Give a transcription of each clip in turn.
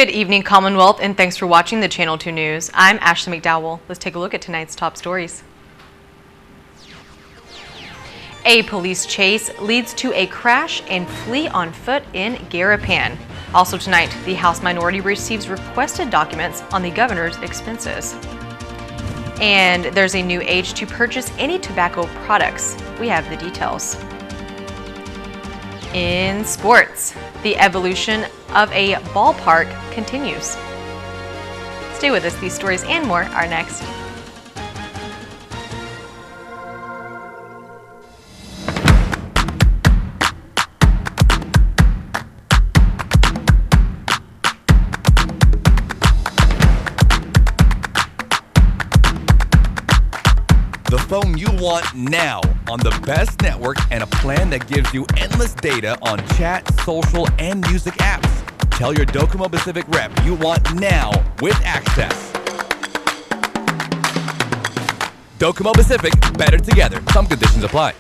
Good evening, Commonwealth, and thanks for watching the Channel 2 News. I'm Ashley McDowell. Let's take a look at tonight's top stories. A police chase leads to a crash and flee on foot in Garapan. Also tonight, the House minority receives requested documents on the governor's expenses. And there's a new age to purchase any tobacco products. We have the details. In sports, the evolution of a ballpark continues. Stay with us. These stories and more are next. The phone you want now on the best network and a plan that gives you endless data on chat, social, and music apps. Tell your Docomo Pacific rep you want now with access. Docomo Pacific, better together. Some conditions apply.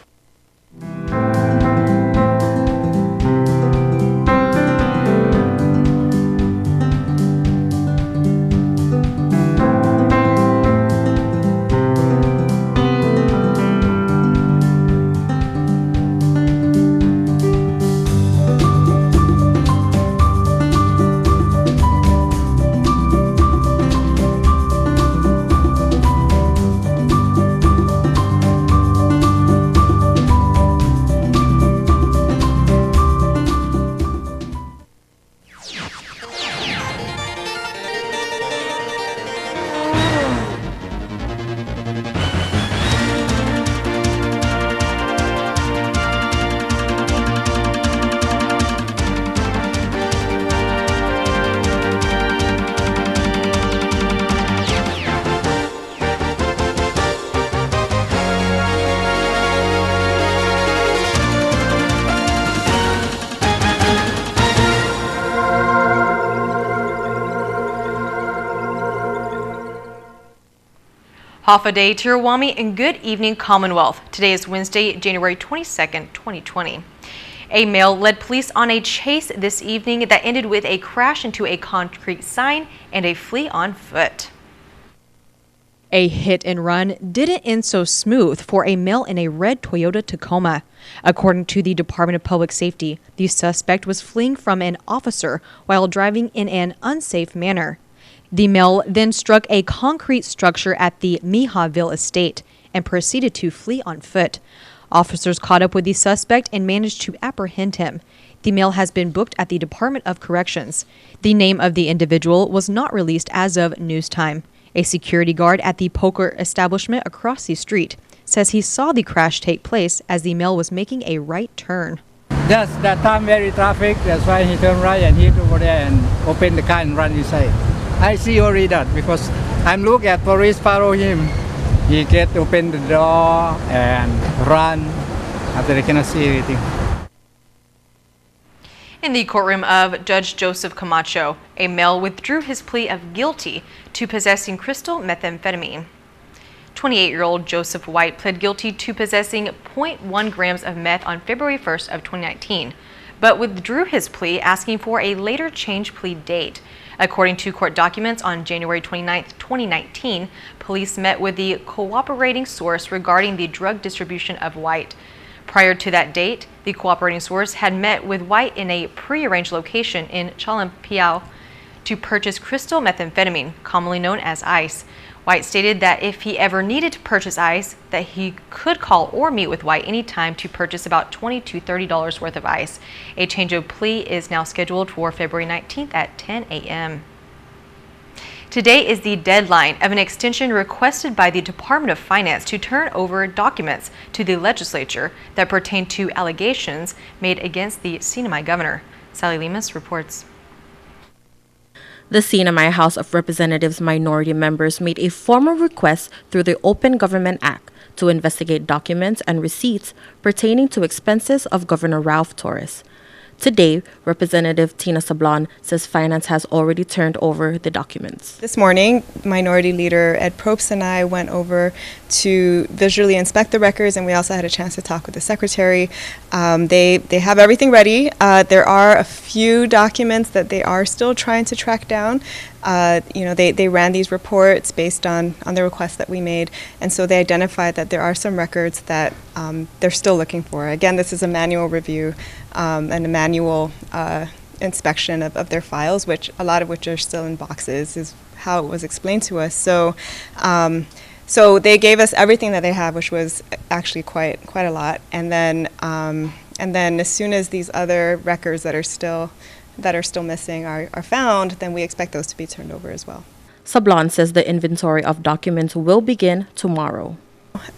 Hafa Day, Tirawami, and good evening, Commonwealth. Today is Wednesday, January 22nd, 2020. A male led police on a chase this evening that ended with a crash into a concrete sign and a flee on foot. A hit and run didn't end so smooth for a male in a red Toyota Tacoma. According to the Department of Public Safety, the suspect was fleeing from an officer while driving in an unsafe manner. The male then struck a concrete structure at the Mihaville estate and proceeded to flee on foot. Officers caught up with the suspect and managed to apprehend him. The male has been booked at the Department of Corrections. The name of the individual was not released as of news time. A security guard at the poker establishment across the street says he saw the crash take place as the male was making a right turn. Just that time very traffic, that's why he turned right and hit over there and opened the car and ran inside. I see already that because I'm looking at police follow him. He get open the door and run after they cannot see anything. In the courtroom of Judge Joseph Camacho, a male withdrew his plea of guilty to possessing crystal methamphetamine. 28-year-old Joseph White pled guilty to possessing 0.1 grams of meth on February 1st of 2019, but withdrew his plea asking for a later change plea date. According to court documents, on January 29, 2019, police met with the cooperating source regarding the drug distribution of White. Prior to that date, the cooperating source had met with White in a prearranged location in Chalampiao to purchase crystal methamphetamine, commonly known as ice. White stated that if he ever needed to purchase ice, that he could call or meet with White anytime to purchase about $20 to $30 worth of ice. A change of plea is now scheduled for February 19th at 10 a.m. Today is the deadline of an extension requested by the Department of Finance to turn over documents to the legislature that pertain to allegations made against the Sinai governor. Sally Lemus reports. The Sinai House of Representatives minority members made a formal request through the Open Government Act to investigate documents and receipts pertaining to expenses of Governor Ralph Torres. Today, Representative Tina Sablon says Finance has already turned over the documents. This morning, Minority Leader Ed Probst and I went over to visually inspect the records, and we also had a chance to talk with the Secretary. They have everything ready. There are a few documents that they are still trying to track down. They ran these reports based on the request that we made, and so they identified that there are some records that they're still looking for. Again, this is a manual review and a manual inspection of their files, which a lot of which are still in boxes, is how it was explained to us. So they gave us everything that they have, which was actually quite a lot, and then as soon as these other records that are still missing are found, then we expect those to be turned over as well. Sablon says the inventory of documents will begin tomorrow.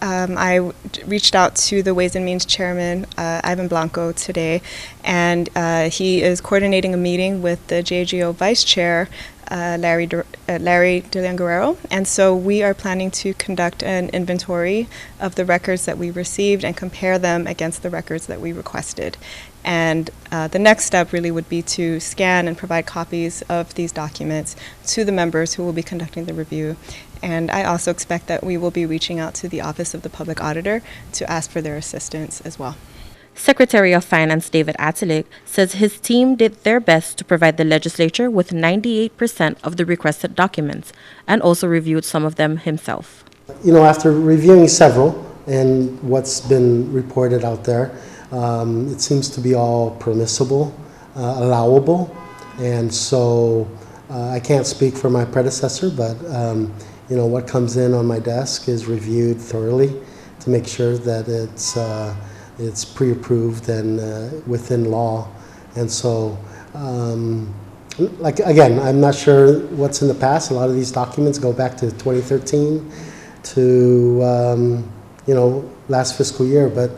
I reached out to the Ways and Means Chairman, Ivan Blanco, today, and he is coordinating a meeting with the JGO Vice Chair, Larry De Leon Guerrero, and so we are planning to conduct an inventory of the records that we received and compare them against the records that we requested. And the next step really would be to scan and provide copies of these documents to the members who will be conducting the review. And I also expect that we will be reaching out to the Office of the Public Auditor to ask for their assistance as well. Secretary of Finance David Atalik says his team did their best to provide the legislature with 98% of the requested documents and also reviewed some of them himself. After reviewing several and what's been reported out there, it seems to be all permissible, allowable, and so I can't speak for my predecessor, but what comes in on my desk is reviewed thoroughly to make sure that it's pre-approved and within law. And so, again, I'm not sure what's in the past. A lot of these documents go back to 2013 to last fiscal year, but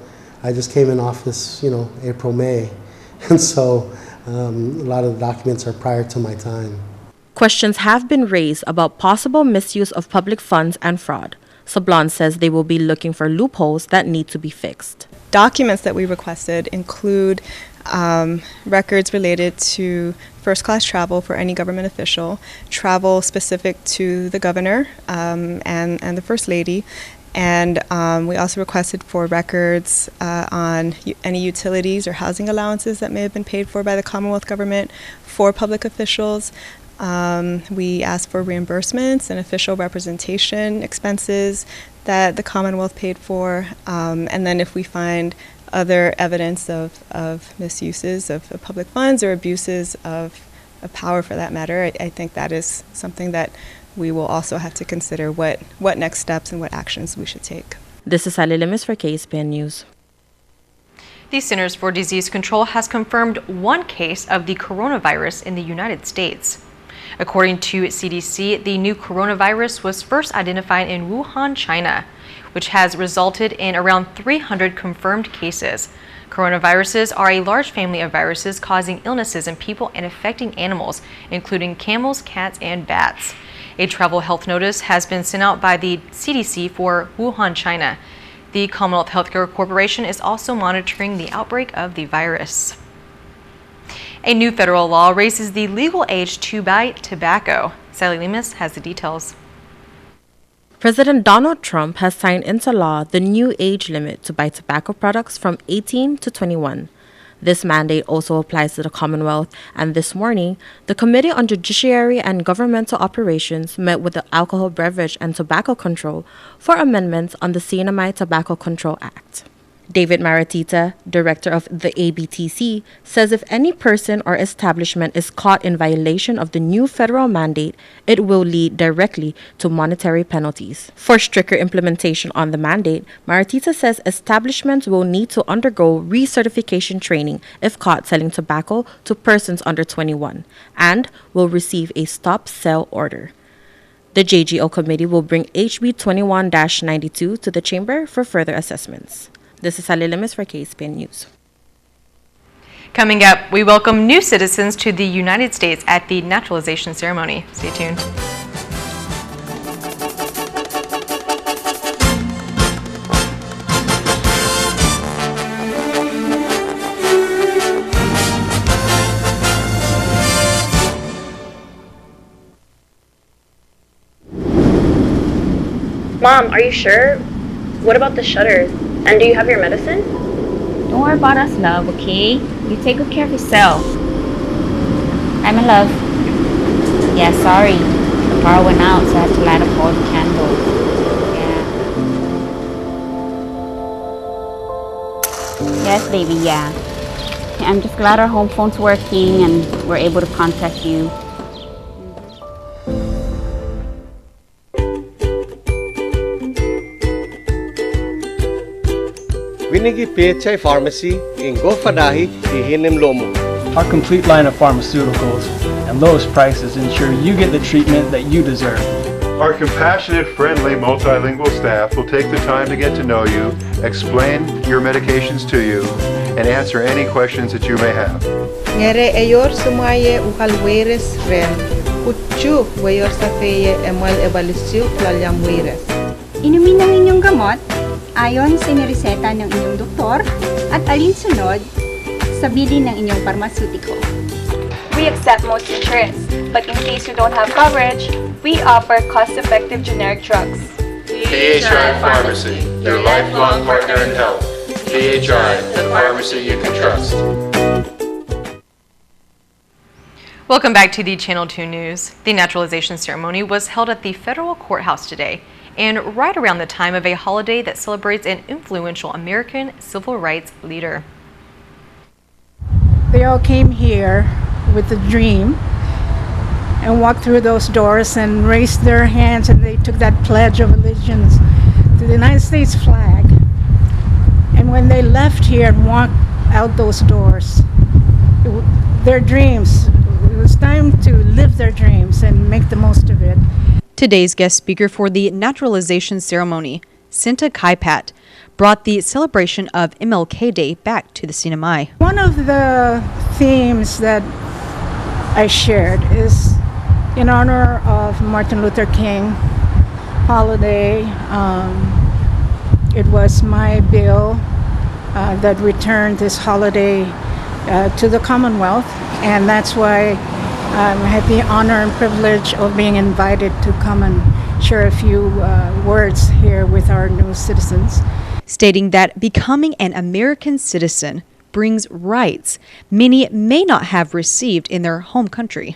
I just came in office, April, May, and so a lot of the documents are prior to my time. Questions have been raised about possible misuse of public funds and fraud. Sablon says they will be looking for loopholes that need to be fixed. Documents that we requested include records related to first-class travel for any government official, travel specific to the governor and the First Lady, and we also requested for records on any utilities or housing allowances that may have been paid for by the Commonwealth government for public officials. We asked for reimbursements and official representation expenses that the Commonwealth paid for, and then if we find other evidence of misuses of public funds or abuses of power for that matter, I think that is something that we will also have to consider what next steps and what actions we should take. This is Sally Limis for KSPN News. The Centers for Disease Control has confirmed one case of the coronavirus in the United States. According to CDC, the new coronavirus was first identified in Wuhan, China, which has resulted in around 300 confirmed cases. Coronaviruses are a large family of viruses causing illnesses in people and affecting animals, including camels, cats, and bats. A travel health notice has been sent out by the CDC for Wuhan, China. The Commonwealth Healthcare Corporation is also monitoring the outbreak of the virus. A new federal law raises the legal age to buy tobacco. Sally Lemus has the details. President Donald Trump has signed into law the new age limit to buy tobacco products from 18 to 21. This mandate also applies to the Commonwealth, and this morning, the Committee on Judiciary and Governmental Operations met with the Alcohol Beverage and Tobacco Control for amendments on the CNMI Tobacco Control Act. David Maratita, director of the ABTC, says if any person or establishment is caught in violation of the new federal mandate, it will lead directly to monetary penalties. For stricter implementation on the mandate, Maratita says establishments will need to undergo recertification training if caught selling tobacco to persons under 21 and will receive a stop sell order. The JGO committee will bring HB 21-92 to the chamber for further assessments. This is Sally Limis for KSPN News. Coming up, we welcome new citizens to the United States at the naturalization ceremony. Stay tuned. Mom, are you sure? What about the shutters? And do you have your medicine? Don't worry about us, love, okay? You take good care of yourself. Hi, my love. Yeah, sorry. The power went out, so I had to light up all the candles. Yeah. Yes, baby, yeah. I'm just glad our home phone's working and we're able to contact you. Winigi PHI Pharmacy in Gofadahi, Hihinim Lomo. Our complete line of pharmaceuticals and lowest prices ensure you get the treatment that you deserve. Our compassionate, friendly, multilingual staff will take the time to get to know you, explain your medications to you, and answer any questions that you may have. Ngere eyor sumaye ukalweres ren, kuchu wayor safeye emal ebalusyu lalyamweres. Inumin ang inyong gamot ayon sa inireseta ng inyong doktor at alinsunod sa bilin ng inyong pharmaceutical. We accept most insurance, but in case you don't have coverage, we offer cost-effective generic drugs. PHI Pharmacy, your lifelong partner in health. PHI, the pharmacy you can trust. Welcome back to the Channel 2 News. The naturalization ceremony was held at the federal courthouse today, and right around the time of a holiday that celebrates an influential American civil rights leader. They all came here with a dream and walked through those doors and raised their hands, and they took that pledge of allegiance to the United States flag. And when they left here and walked out those doors, their dreams, it was time to live their dreams and make the most of it. Today's guest speaker for the naturalization ceremony, Sinta Kaipat, brought the celebration of MLK Day back to the Sinamai. One of the themes that I shared is in honor of Martin Luther King holiday. It was my bill that returned this holiday to the Commonwealth, and that's why I had the honor and privilege of being invited to come and share a few words here with our new citizens. Stating that becoming an American citizen brings rights many may not have received in their home country.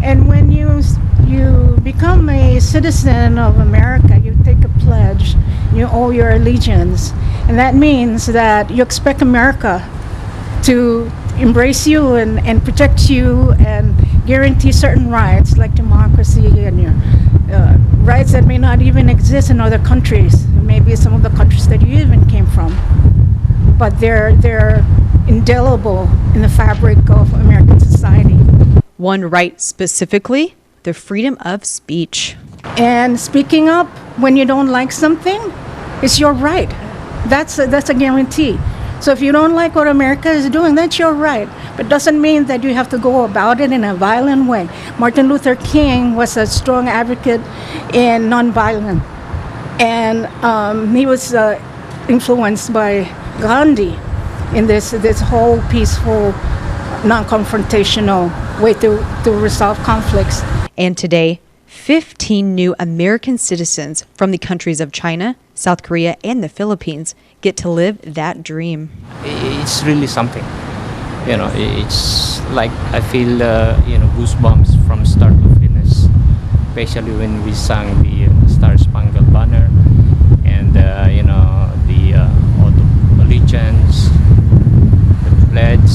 And when you become a citizen of America, you take a pledge, you owe your allegiance, and that means that you expect America to embrace you and protect you and guarantee certain rights like democracy and your rights that may not even exist in other countries, maybe some of the countries that you even came from, but they're indelible in the fabric of American society. One right specifically, the freedom of speech. And speaking up when you don't like something is your right. That's a guarantee. So if you don't like what America is doing, that's your right. But doesn't mean that you have to go about it in a violent way. Martin Luther King was a strong advocate in nonviolence. And he was influenced by Gandhi in this whole peaceful, non-confrontational way to resolve conflicts. And today, 15 new American citizens from the countries of China, South Korea, and the Philippines get to live that dream. It's really something. You know, it's like I feel, goosebumps from start to finish, especially when we sang the Star Spangled Banner and, the oath of allegiance, the pledge,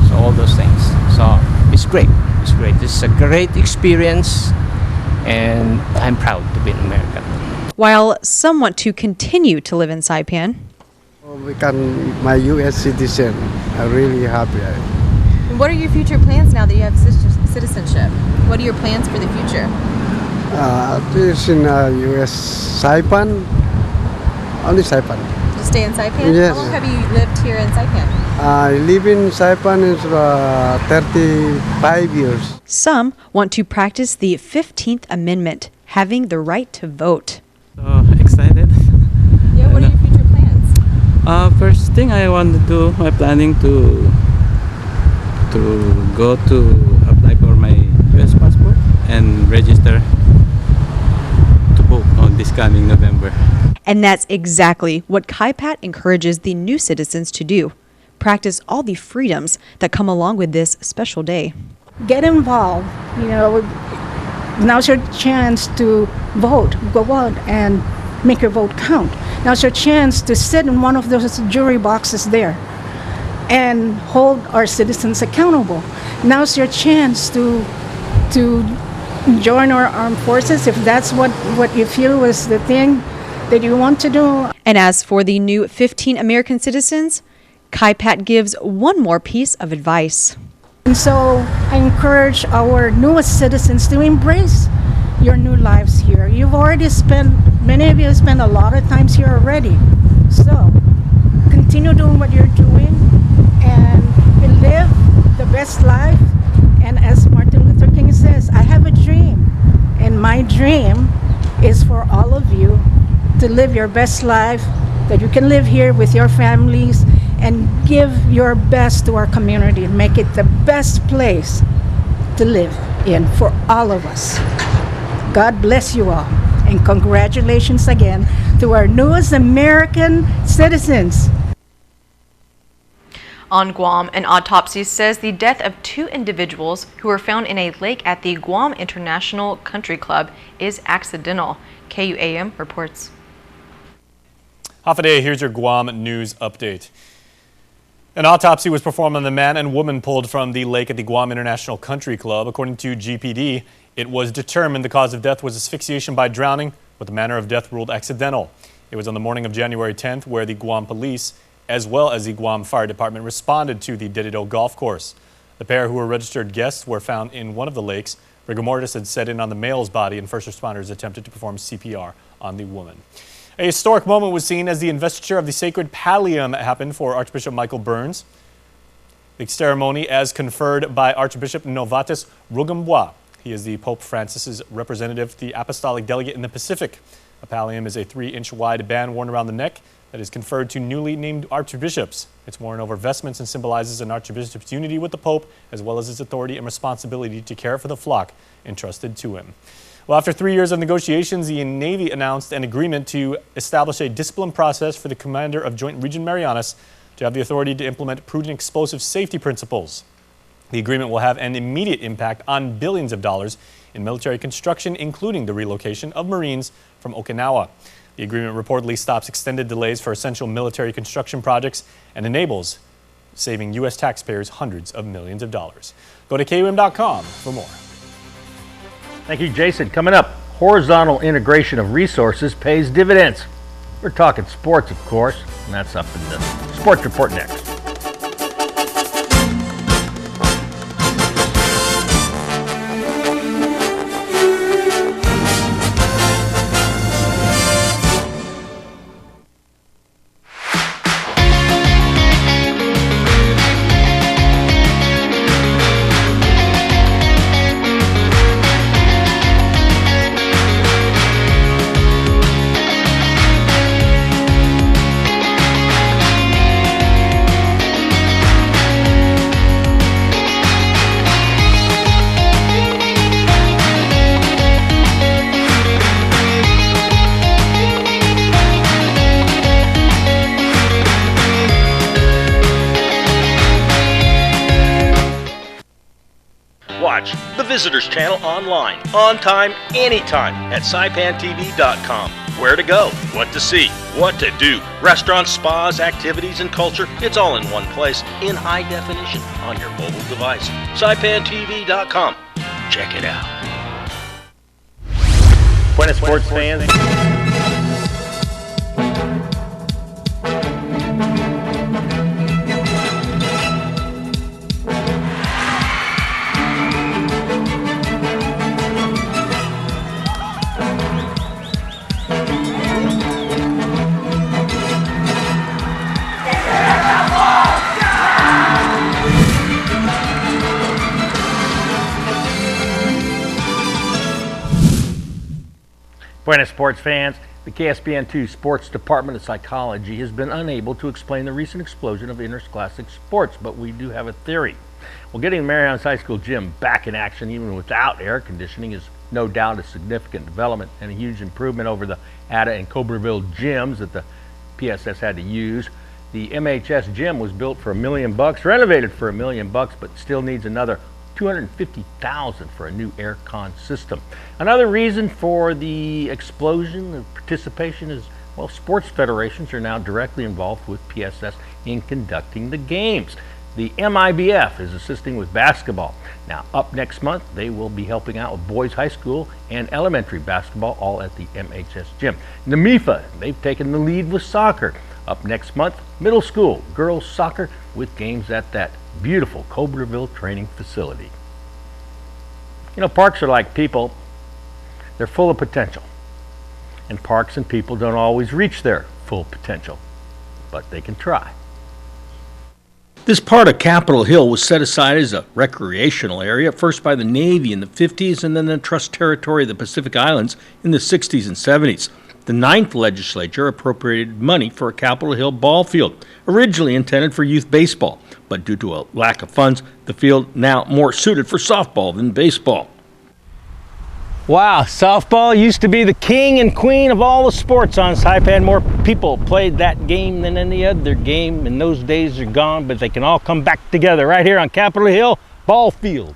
so all those things. So it's great. It's great. It's a great experience, and I'm proud to be an American. While some want to continue to live in Saipan, become my U.S. citizen. I'm really happy. What are your future plans now that you have citizenship? What are your plans for the future? This in U.S. Saipan, only Saipan. To stay in Saipan? Yes. How long have you lived here in Saipan? I live in Saipan is 35 years. some want to practice the 15th Amendment, having the right to vote. Excited. Yeah, what are your future plans? First thing I want to do, I'm planning to go to apply for my US passport and register to vote. on this coming November. And that's exactly what KaiPat encourages the new citizens to do. Practice all the freedoms that come along with this special day. Get involved. Now's your chance to vote. Go out and make your vote count. Now's your chance to sit in one of those jury boxes there and hold our citizens accountable. Now's your chance to join our armed forces if that's what you feel is the thing that you want to do. And as for the new 15 American citizens, KaiPat gives one more piece of advice. And so I encourage our newest citizens to embrace your new lives here. You've already many of you spent a lot of times here already. So continue doing what you're doing and live the best life. And as Martin Luther King says, I have a dream. And my dream is for all of you to live your best life, that you can live here with your families and give your best to our community, make it the best place to live in for all of us. God bless you all, and congratulations again to our newest American citizens. On Guam, an autopsy says the death of 2 individuals who were found in a lake at the Guam International Country Club is accidental. KUAM reports. Hafaday, here's your Guam news update. An autopsy was performed on the man and woman pulled from the lake at the Guam International Country Club. According to GPD, it was determined the cause of death was asphyxiation by drowning, with the manner of death ruled accidental. It was on the morning of January 10th where the Guam police, as well as the Guam Fire Department, responded to the Dedido golf course. The pair, who were registered guests, were found in one of the lakes. Rigor mortis had set in on the male's body, and first responders attempted to perform CPR on the woman. A historic moment was seen as the investiture of the sacred pallium happened for Archbishop Michael Burns. The ceremony as conferred by Archbishop Novatus Rugambwa. He is the Pope Francis's representative, the apostolic delegate in the Pacific. A pallium is a 3-inch wide band worn around the neck that is conferred to newly named archbishops. It's worn over vestments and symbolizes an archbishop's unity with the Pope, as well as his authority and responsibility to care for the flock entrusted to him. Well, after 3 years of negotiations, the Navy announced an agreement to establish a discipline process for the commander of Joint Region Marianas to have the authority to implement prudent explosive safety principles. The agreement will have an immediate impact on billions of dollars in military construction, including the relocation of Marines from Okinawa. The agreement reportedly stops extended delays for essential military construction projects and enables saving U.S. taxpayers hundreds of millions of dollars. Go to KUM.com for more. Thank you, Jason. Coming up, horizontal integration of resources pays dividends. We're talking sports, of course, and that's up in the Sports Report next. Watch the Visitors Channel online, on time, anytime at saipantv.com. Where to go, what to see, what to do, restaurants, spas, activities, and culture, it's all in one place, in high definition, on your mobile device. saipantv.com. Check it out. Buenas sports fans. Buenas sports fans. The KSPN2 Sports Department of Psychology has been unable to explain the recent explosion of interscholastic sports, but we do have a theory. Well, getting the Marianas High School gym back in action even without air conditioning is no doubt a significant development and a huge improvement over the Ada and Cobreville gyms that the PSS had to use. The MHS gym was built for $1 million, renovated for $1 million, but still needs another $250,000 for a new aircon system. Another reason for the explosion of participation is, well, sports federations are now directly involved with PSS in conducting the games. The MIBF is assisting with basketball. Now, up next month, they will be helping out with boys high school and elementary basketball, all at the MHS gym. NMIFA, they've taken the lead with soccer. Up next month, middle school girls soccer with games at that beautiful Cobreville training facility. You know, parks are like people. They're full of potential. And parks and people don't always reach their full potential, but they can try. This part of Capitol Hill was set aside as a recreational area, first by the Navy in the 50s and then the Trust Territory of the Pacific Islands in the 60s and 70s. The 9th legislature appropriated money for a Capitol Hill ball field, originally intended for youth baseball, but due to a lack of funds, the field now more suited for softball than baseball. Wow, softball used to be the king and queen of all the sports on Saipan. More people played that game than any other game, and those days are gone, but they can all come back together right here on Capitol Hill Ball Field.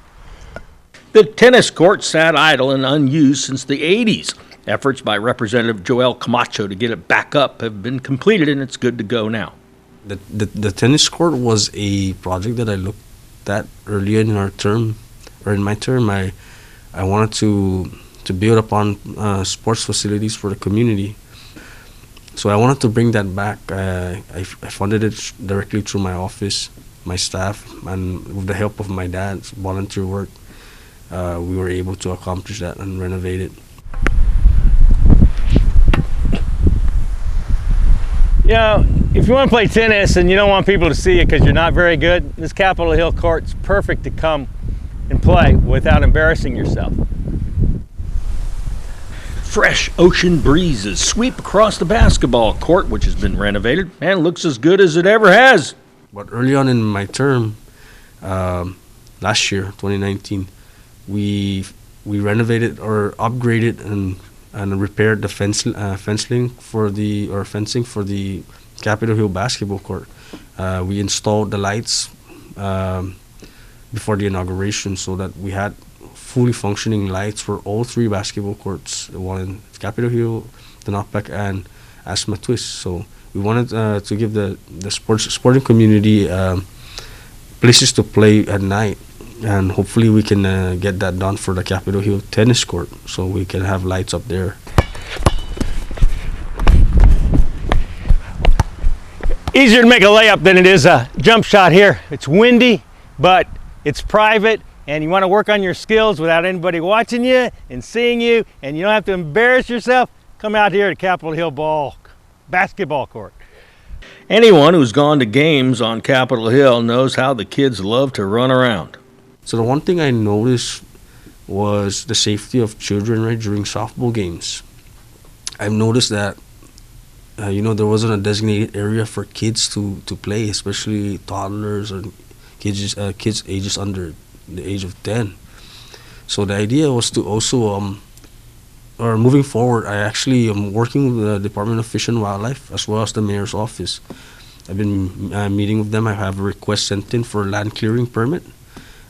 The tennis court sat idle and unused since the 80s. Efforts by Representative Joel Camacho to get it back up have been completed, and it's good to go now. The tennis court was a project that I looked at earlier in our term, or in my term. I wanted to build upon sports facilities for the community. So I wanted to bring that back. I funded it directly through my office, my staff, and with the help of my dad's volunteer work, we were able to accomplish that and renovate it. You know, if you want to play tennis and you don't want people to see you because you're not very good, this Capitol Hill court's perfect to come and play without embarrassing yourself. Fresh ocean breezes sweep across the basketball court, which has been renovated and looks as good as it ever has. But early on in my term, last year, 2019, we renovated or upgraded and repaired the fencing for the Capitol Hill basketball court. We installed the lights before the inauguration so that we had fully functioning lights for all 3 basketball courts, the one in Capitol Hill, the Knockback, and Asthma Twist. So we wanted to give the sporting community places to play at night, and hopefully we can get that done for the Capitol Hill tennis court so we can have lights up there. Easier to make a layup than it is a jump shot here. It's windy, but it's private, and you want to work on your skills without anybody watching you and seeing you, and you don't have to embarrass yourself. Come out here to Capitol Hill basketball court. Anyone who's gone to games on Capitol Hill knows how the kids love to run around. So the one thing I noticed was the safety of children right during softball games. I've noticed that there wasn't a designated area for kids to play, especially toddlers or kids ages under the age of 10. So the idea was to also, moving forward, I actually am working with the Department of Fish and Wildlife as well as the mayor's office. I've been meeting with them. I have a request sent in for a land clearing permit,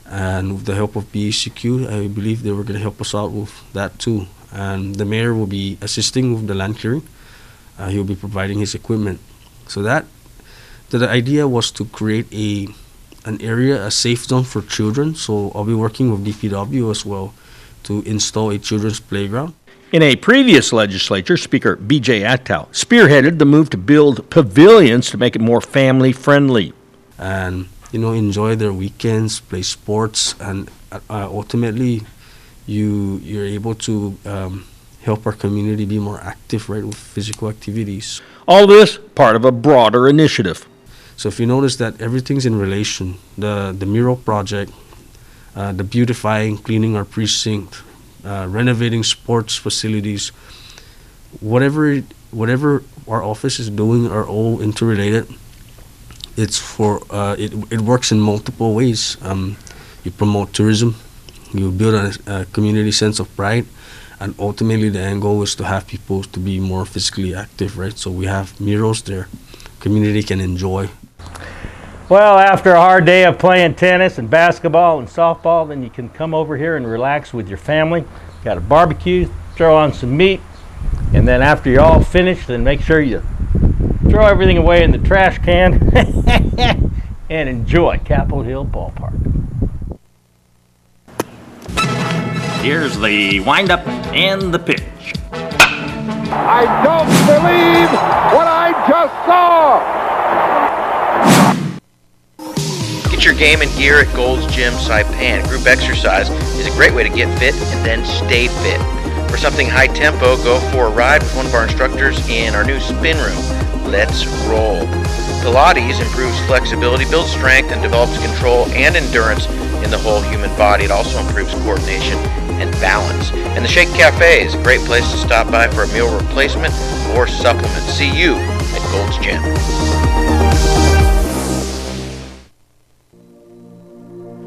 and with the help of BACQ, I believe they were going to help us out with that too. And the mayor will be assisting with the land clearing. He'll be providing his equipment. So the idea was to create an area, a safe zone for children. So I'll be working with DPW as well to install a children's playground. In a previous legislature, Speaker B.J. Attow spearheaded the move to build pavilions to make it more family-friendly. And, enjoy their weekends, play sports, and ultimately you're able to help our community be more active, right, with physical activities. All this part of a broader initiative. So if you notice that everything's in relation, the mural project, the beautifying, cleaning our precinct, renovating sports facilities, whatever our office is doing are all interrelated. It's for it works in multiple ways. You promote tourism, You build a community sense of pride, and ultimately the end goal is to have people to be more physically active, right? So we have murals there, community can enjoy. Well, after a hard day of playing tennis and basketball and softball, then you can come over here and relax with your family. Got a barbecue, throw on some meat, and then after you're all finished, then make sure you throw everything away in the trash can and enjoy Capitol Hill Ballpark. Here's the windup and the pitch. I don't believe what I just saw! Get your game and gear at Gold's Gym Saipan. Group exercise is a great way to get fit and then stay fit. For something high tempo, go for a ride with one of our instructors in our new spin room. Let's roll. Pilates improves flexibility, builds strength, and develops control and endurance in the whole human body. It also improves coordination and balance. And the Shake Cafe is a great place to stop by for a meal replacement or supplement. See you at Gold's Gym.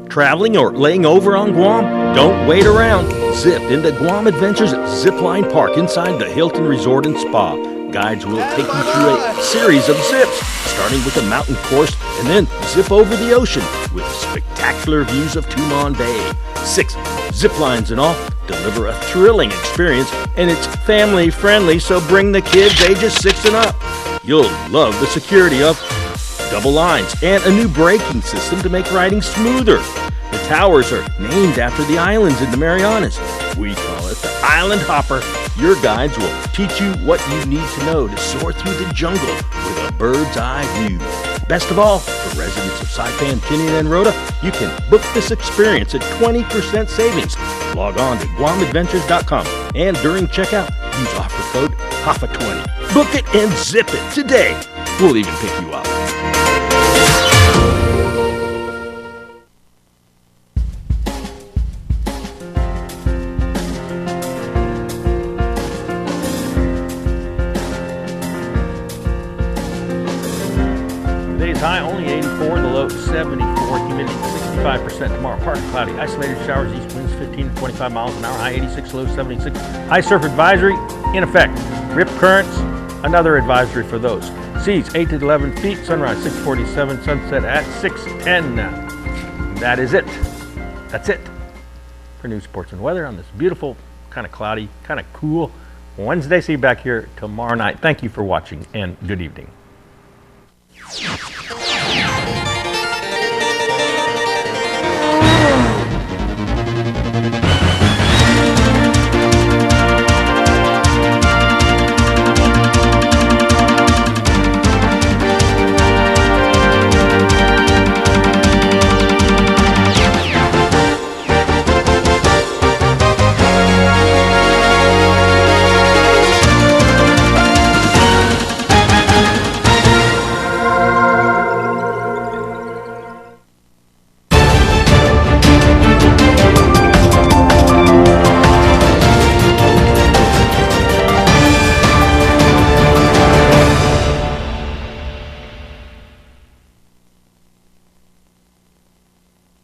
Traveling or laying over on Guam? Don't wait around. Zip into Guam Adventures at Zipline Park inside the Hilton Resort and Spa. Guides will take you through a series of zips, starting with a mountain course and then zip over the ocean with spectacular views of Tumon Bay. 6 zip lines in all deliver a thrilling experience, and it's family friendly, so bring the kids ages 6 and up. You'll love the security of double lines and a new braking system to make riding smoother. The towers are named after the islands in the Marianas. We call it the Island Hopper. Your guides will teach you what you need to know to soar through the jungle with a bird's eye view. Best of all, for residents of Saipan, Tinian, and Rota, you can book this experience at 20% savings. Log on to GuamAdventures.com and during checkout, use offer code HAFA20. Book it and zip it today. We'll even pick you up. Today's high only 84, the low 74, humidity 65% tomorrow. Partly cloudy, isolated showers, east winds 15 to 25 miles an hour, high 86, low 76. High surf advisory in effect. Rip currents, another advisory for those. Seas 8 to 11 feet, sunrise 6:47, sunset at 6:10 now. And that is it. That's it for news, sports, and weather on this beautiful, kind of cloudy, kind of cool Wednesday. See you back here tomorrow night. Thank you for watching and good evening.